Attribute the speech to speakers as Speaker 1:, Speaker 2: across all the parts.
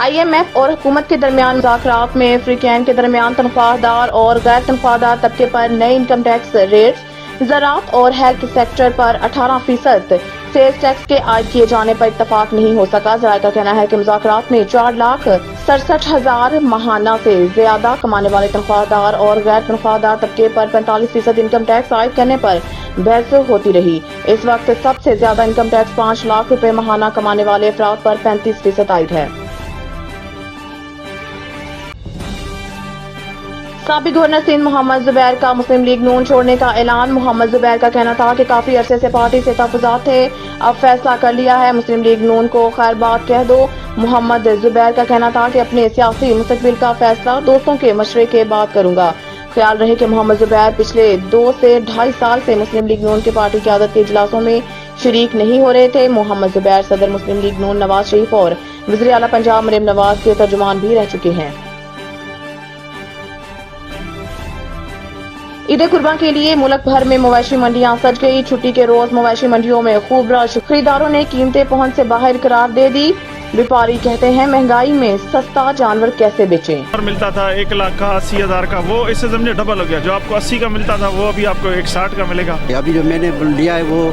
Speaker 1: IMF اور حکومت کے درمیان مذاکرات میں فریقین کے درمیان تنخواہ دار اور غیر تنخواہ دار طبقے پر نئے انکم ٹیکس ریٹس، زراعت اور ہیلتھ سیکٹر پر 18% سیلز ٹیکس کے عائد کیے جانے پر اتفاق نہیں ہو سکا۔ ذرائع کا کہنا ہے کہ مذاکرات میں 4,67,000 ماہانہ سے زیادہ کمانے والے تنخواہ دار اور غیر تنخواہ دار طبقے پر 45% انکم ٹیکس عائد کرنے پر بحث ہوتی رہی۔ اس وقت سب سے زیادہ انکم ٹیکس 5 لاکھ روپے ماہانہ کمانے والے افراد پر 35% عائد ہے۔ سابق گورنر سندھ محمد زبیر کا مسلم لیگ نون چھوڑنے کا اعلان۔ محمد زبیر کا کہنا تھا کہ کافی عرصے سے پارٹی سے تحفظات تھے، اب فیصلہ کر لیا ہے، مسلم لیگ نون کو خیر بات کہہ دو۔ محمد زبیر کا کہنا تھا کہ اپنے سیاسی مستقبل کا فیصلہ دوستوں کے مشورے کے بعد کروں گا۔ خیال رہے کہ محمد زبیر پچھلے 2 سے 2.5 سال سے مسلم لیگ نون کے پارٹی قیادت کے اجلاسوں میں شریک نہیں ہو رہے تھے۔ محمد زبیر صدر مسلم لیگ نون نواز شریف اور وزیر اعلیٰ پنجاب مریم نواز کے ترجمان بھی رہ چکے ہیں۔ عید قربان کے لیے ملک بھر میں مویشی منڈیاں سج گئی۔ چھٹی کے روز مویشی منڈیوں میں خوب رش، خریداروں نے قیمتیں پہنچ سے باہر قرار دے دی۔ بیپاری کہتے ہیں مہنگائی میں سستا جانور کیسے بیچیں۔
Speaker 2: ملتا تھا 1,80,000 کا، وہ اس سے سمجھے ڈبل ہو گیا۔ جو آپ کو 80 کا ملتا تھا وہ ابھی آپ کو 160 کا ملے گا۔
Speaker 3: ابھی جو میں نے لیا ہے وہ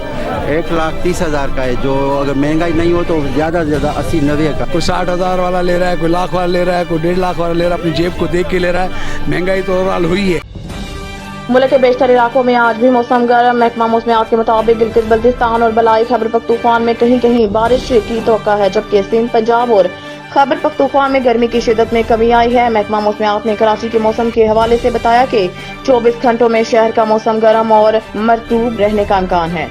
Speaker 3: 1,30,000 کا ہے، جو اگر مہنگائی نہیں ہو تو زیادہ سے زیادہ 80-90 کا۔
Speaker 4: کوئی 60,000 والا لے رہا ہے، کوئی لاکھ والا لے رہا ہے، کوئی 1.5 لاکھ والا لے رہا ہے، اپنی جیب کو دیکھ کے لے رہا ہے۔ مہنگائی تو اوورآل ہوئی ہے۔
Speaker 1: ملک کے بیشتر علاقوں میں آج بھی موسم گرم۔ محکمہ موسمیات کے مطابق گلگت بلتستان اور بلائی خیبر پختونخوا میں کہیں کہیں بارش کی توقع ہے، جبکہ سندھ، پنجاب اور خیبر پختونخوا میں گرمی کی شدت میں کمی آئی ہے۔ محکمہ موسمیات نے کراچی کے موسم کے حوالے سے بتایا کہ 24 گھنٹوں میں شہر کا موسم گرم اور مرطوب رہنے کا امکان ہے۔